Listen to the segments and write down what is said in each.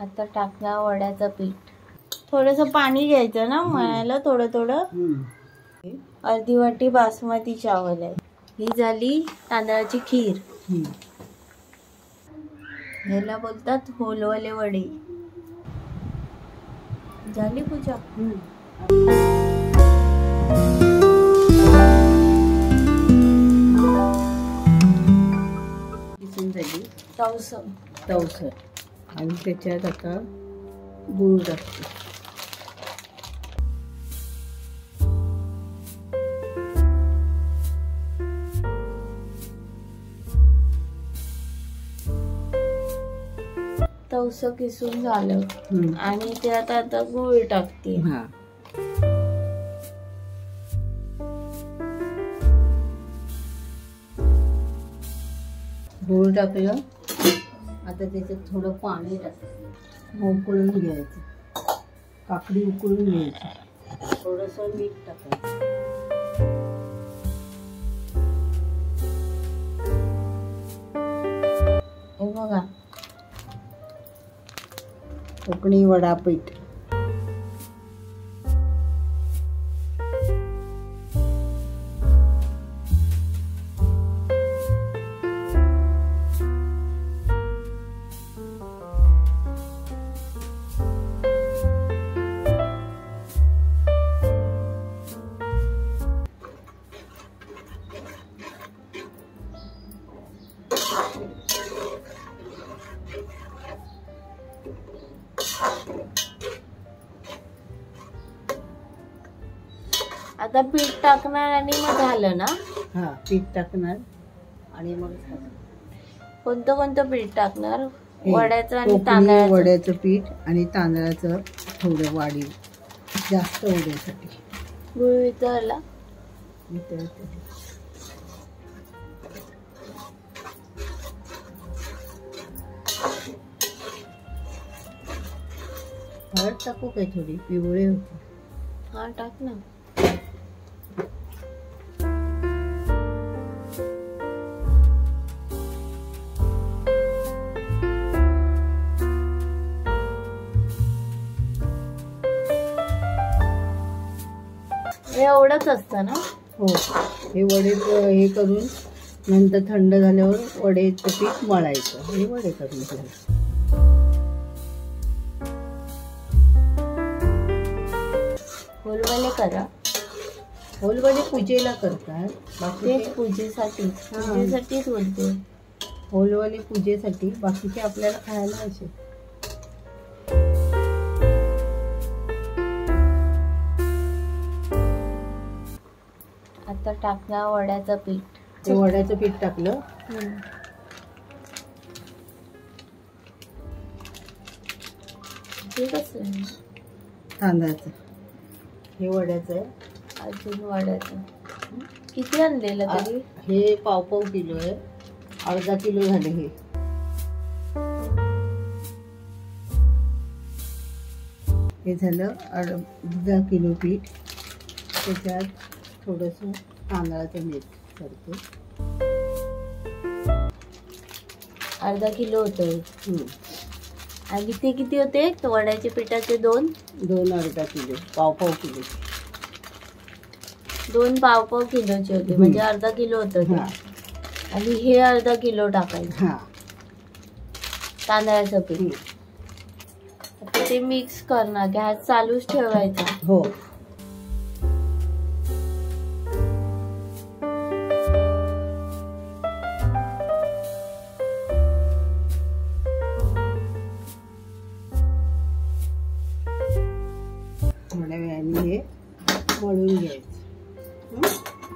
आता टाकणार वड्याचं पीठ. थोडंसं पाणी घ्यायचं ना मळायला, थोडं थोडं. अर्धी वाटी बासमती चावल आहे. ही झाली तांदळाची खीर. ह्याला बोलतात होलवाले वडे. झाली पूजा. तवसर आणि त्याच्यात आता गूळ टाकते. तवस किसून झालं आणि त्यात आता गूळ टाकते. गूळ टाकलं. आता त्याच्यात थोडं पाणी टाकायचं, उकळून घ्यायचं. काकडी उकळून घ्यायची. थोडंसं मीठ टाकायचं. हे बघा कोकणी वडापीठ. आता पीठ टाकणार आणि मग झालं ना. पीठ टाकणार आणि मग कोणतं कोणतं पीठ टाकणार? वड्याचं आणि तांदळाचं. वड्याचं पीठ आणि तांदळाचं थोडं वाढीव, जास्त वड्यासाठी. गुळ वितळला. हळद टाकू काय? थोडी पिवळे होते. हा टाक ना. एवढंच असतं ना. हो, हे वडे हे करून नंतर थंड झाल्यावर वड्याचं पीठ मळायचं आणि वडे करून घ्यायचं. होलवाले करा. होलवाले पूजेला करतात. तेच पूजेसाठीच बोलते. होलवाले पूजेसाठी, बाकीचे आपल्याला खायला असे. आता टाकणार वड्याचं पीठ. ते वड्याचं पीठ टाकलं. हे कसं आहे? तांदळाचं. हे वड्याचं आहे. अजून वड्याचं. किती आणलेलं तरी? हे पाव किलो आहे. अर्धा किलो झाले. हे झालं अर्धा किलो पीठ. त्याच्यात थोडंसं तांदळाचं मीठ करते. अर्धा किलो होतं. आणि ते किती होते वड्याचे पिठाचे? दोन अर्धा किलो. पाव किलो. 2 पाव किलोचे होते, म्हणजे अर्धा किलो होतं. आणि हे अर्धा किलो टाकायचं तांदळाचं पीठ. आता ते मिक्स करणार. गॅस चालूच ठेवायचा. हो. थोड्या वेळाने हे मळून घ्यायचं.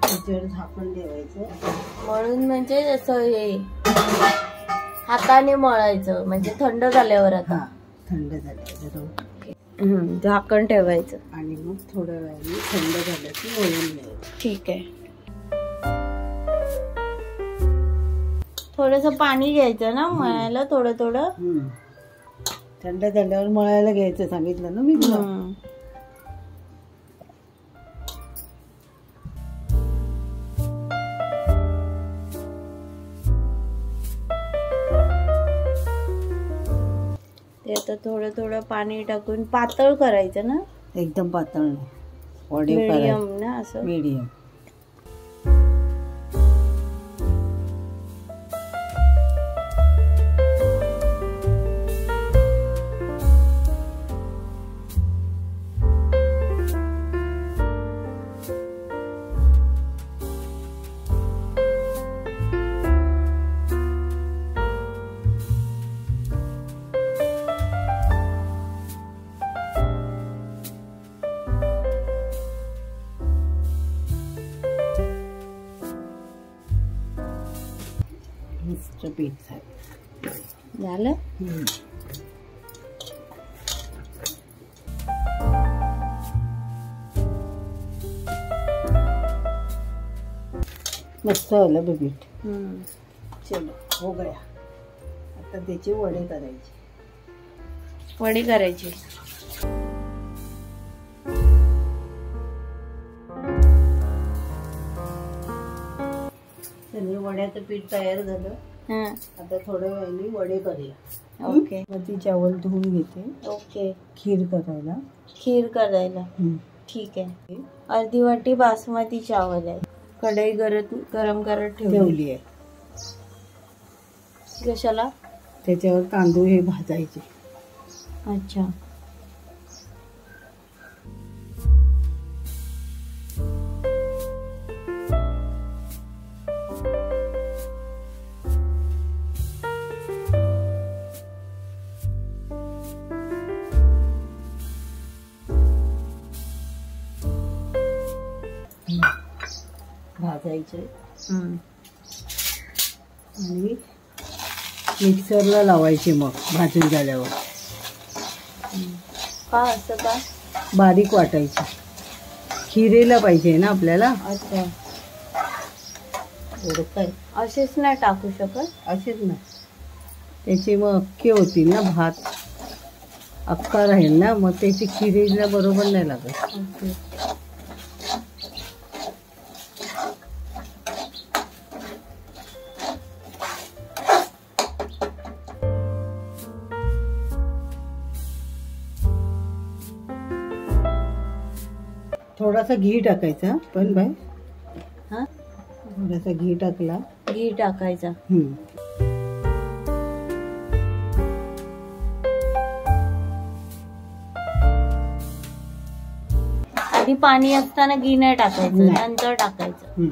त्याच्यावर झाकण ठेवायचं. मळून म्हणजे जसं हे हाताने मळायचं, म्हणजे थंड झाल्यावर. आता थंड झाल्यावर झाकण ठेवायचं आणि मग थोड्या वेळाने थंड झालं की मळून घ्यायचं. ठीक आहे. थोडंसं पाणी घ्यायचं ना मळायला, थोडं थोडं. थंड झाल्यावर मळायला घ्यायचं सांगितलं ना मी तुला. ते आता थोडं थोडं पाणी टाकून पातळ करायचं ना, एकदम पातळ नाही, वडे मीडियम ना, असं मीडियम. पीठ झालं. मस्त आलं बघ पीठ. चलो हो गया. आता त्याचे वडे करायचे. वडी करायची. वड्याचं पीठ तयार झालं. आता थोड्या वेळाने वडे करूया. ओके. मग ती चावल धुवून घेते. ओके. खीर करायला. ठीक आहे. अर्धी वाटी बासमती चावल आहे. कढई गरम करत ठेवली आहे. कशाला? त्याच्यावर तांदूळ हे भाजायचे. अच्छा. भाजायचे आणि मिक्सरला लावायचे. मग भाजून झाल्यावर असं का बारीक वाटायचे. खिरेला पाहिजे ना आपल्याला. अच्छा. काय असेच नाही टाकू शकत? असेच ना, त्याचे मग अख्खे होतील ना, भात अख्खा राहील ना, मग त्याची खिरेला बरोबर नाही लागत. ओके. थोडासा घी टाकायचा पण बाय. थोडासा घी टाकला. घी टाकायचा. आधी पाणी असताना घी नाही टाकायचं, नंतर टाकायचं.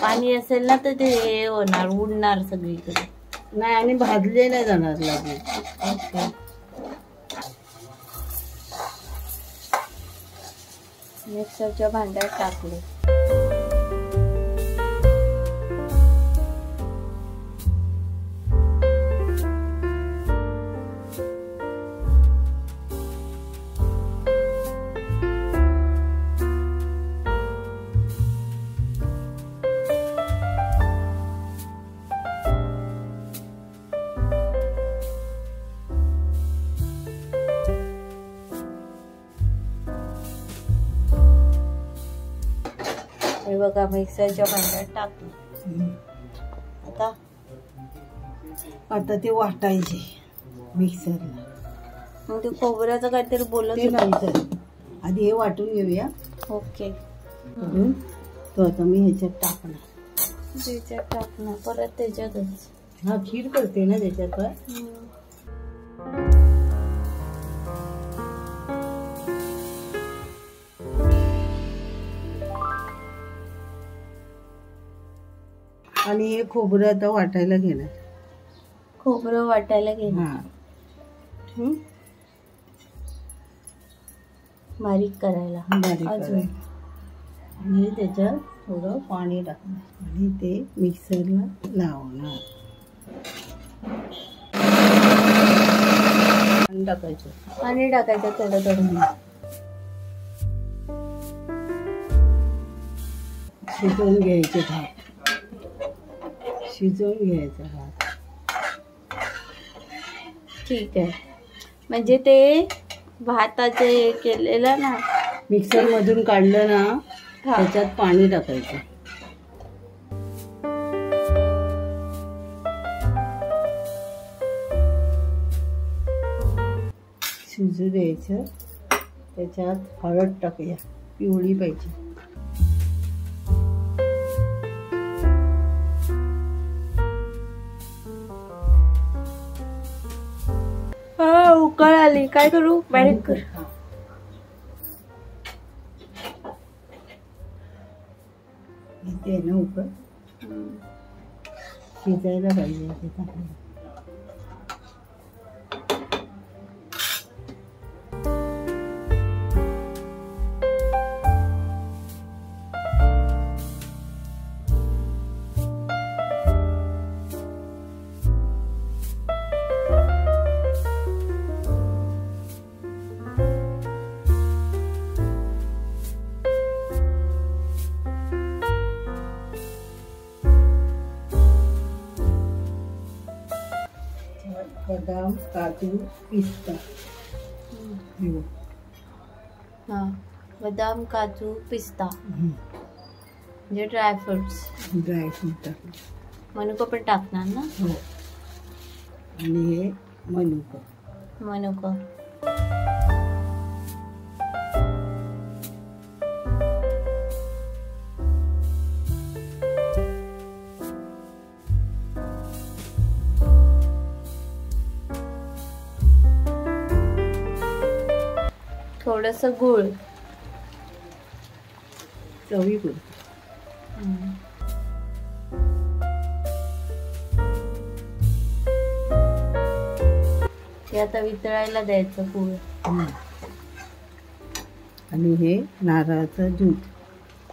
पाणी असेल ना तर ते होणार, उडणार सगळीकडे. नाही आणि भाजले नाही जाणार लागेल. ओके. मिक्सरच्या भांड्यात टाकले. हे बघा मिक्सरच्या भांड्यात टाकले. आता ते वाटायचे मिक्सरला. मग ते खोबऱ्याचं काहीतरी बोलत ते नंतर. आधी हे वाटून घेऊया. ओके. तो आता मी ह्याच्यात टाकणार परत त्याच्यातच. हा खीर करते ना त्याच्यात. आणि हे खोबरं आता वाटायला घेणार. खोबरं वाटायला घेणार. बारीक करायला. अजून आणि त्याच्यात थोडं पाणी टाकणार आणि ते मिक्सरला लावणार. पाणी टाकायचं थोडं थोडं. शिजवून घ्यायचे भात. शिजवून घ्यायचा भात. ठीक आहे. म्हणजे ते भाताचं हे केलेलं ना, मिक्सर मधून काढलं ना, त्याच्यात पाणी टाकायचं. शिजू द्यायचं. त्याच्यात हळद टाकूया, पिवळी पाहिजे. उकळ आली, काय करू? बारीक कर. इथे ना उकळ शिजायला पाहिजे ते चांगलं. बदाम, काजू, पिस्ता. हा, बदाम, काजू, पिस्ता म्हणजे ड्रायफ्रुट्स. ड्रायफ्रूट टाकले. मनुका पण टाकणार ना? हो. आणि हे मनुका. मनुका. थोडस गुळ चवीपुरतं. ते आता वितळायला द्यायचं गुळ. आणि हे नारळाचं दूध.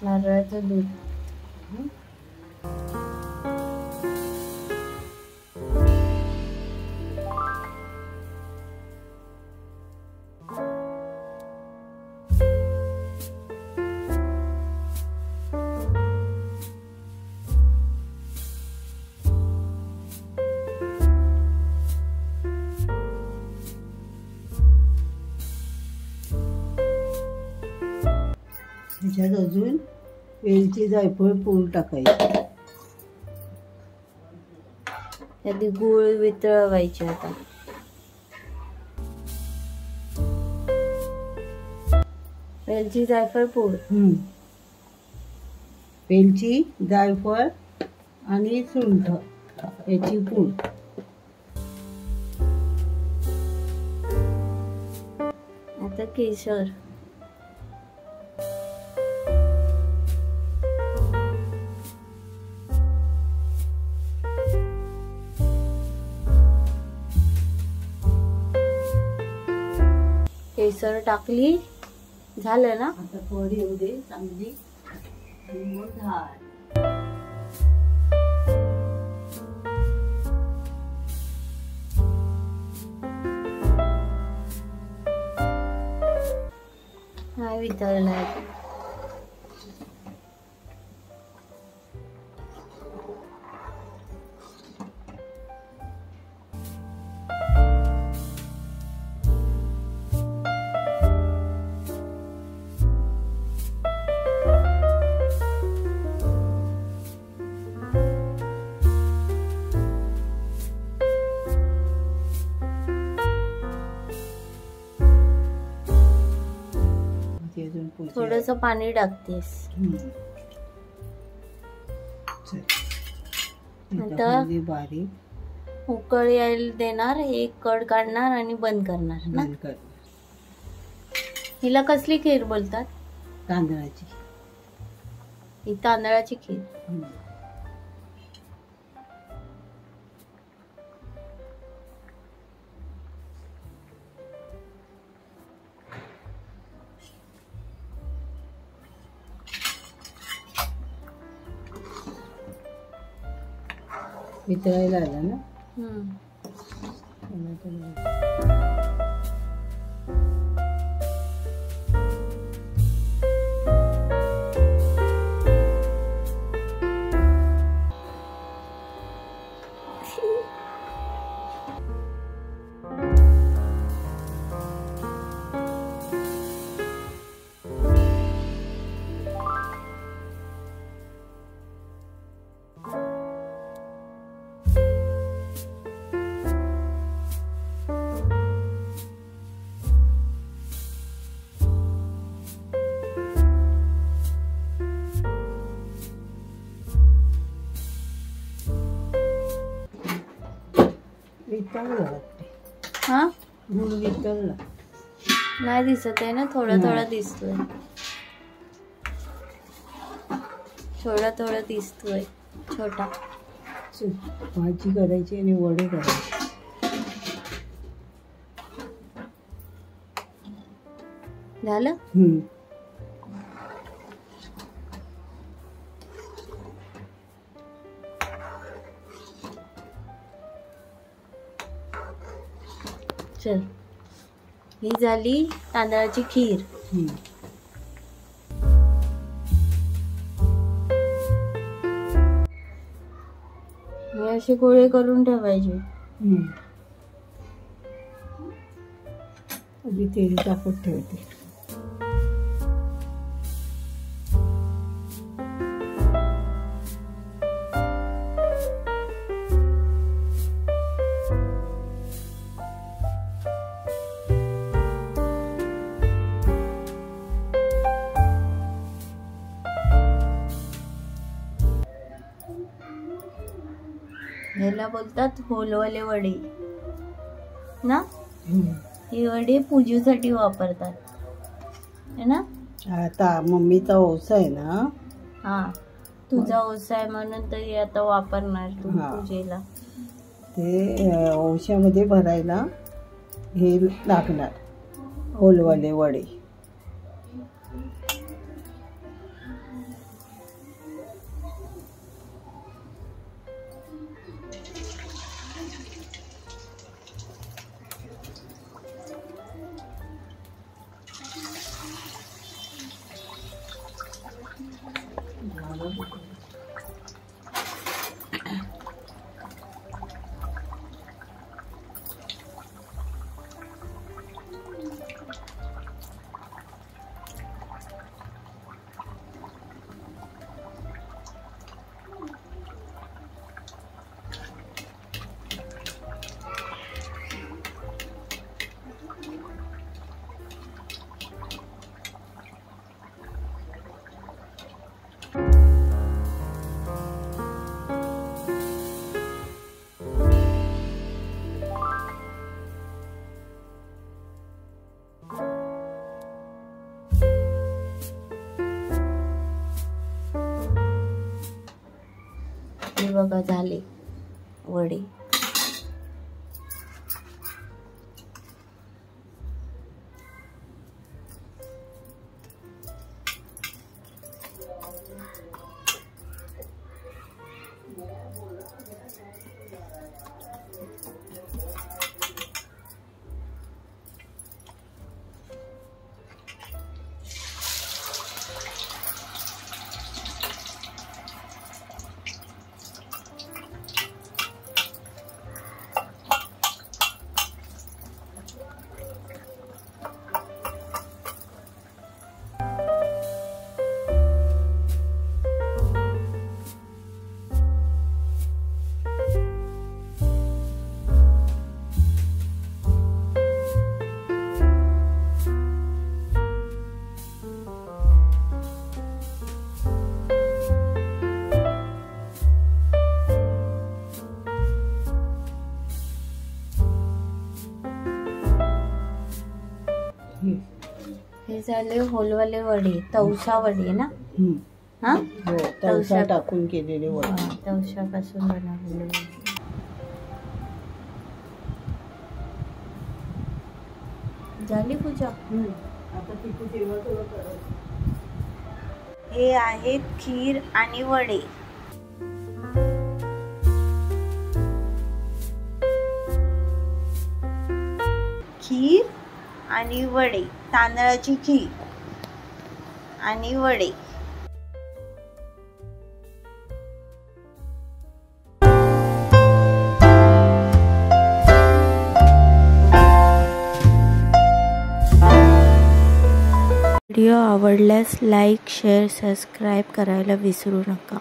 नारळाचं दूध. ह्याच्यात अजून वेलची, जायफळ पूड टाकायची. त्यात गुळ वितळवायचे. आता वेलची, जायफळ पूड. वेलची, जायफळ आणि सुंठ याची पूड. आता केशर. केसर टाकली, झालं ना? आता थोडी येऊ दे चांगली. मग झाड. हा वितळलाय. थोडस पाणी टाकतेस. आता बारीक उकळ यायला देणार. एक कड काढणार आणि बंद करणार ना. हिला कसली खीर बोलतात? तांदळाची. ही तांदळाची खीर. वितळायला आलं ना. वितळला हा गुळ वितळला नाही दिसत आहे ना, थोडा थोडा दिसतोय, थोडा थोडा दिसतोय छोटा. भाजी करायची आणि वडे करायचे. झालं. चल, ही झाली तांदळाची खीर. हे असे गोळे करून ठेवायचे. आधी तेल टाकून ठेवते. ह्याला बोलतात होलवाले वडे ना. ही वडे पूजेसाठी वापरतात है ना. आता मम्मीचा ओसा आहे ना. हा, तुझा ओसा आहे म्हणून तरी आता वापरणार तू पूजेला. ते ओशामध्ये भरायला हे लागणार होलवाले वडे. बघा झाले वडे. हे झाले होलवाले वडे, तवसा वडे ना. हा, तवसा टाकून केलेले वडे, तवशापासून बनवलेले वडे. झाली पूजा. आता तिथे तेव्हा थोडं करायचं. हे आहेत खीर आणि वडे. खीर आणि वडे, तांदळाची खीर आणि वडे. व्हिडिओ आवडल्यास लाईक, शेअर, सबस्क्राईब करायला विसरू नका.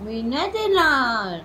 मी नाही देणार.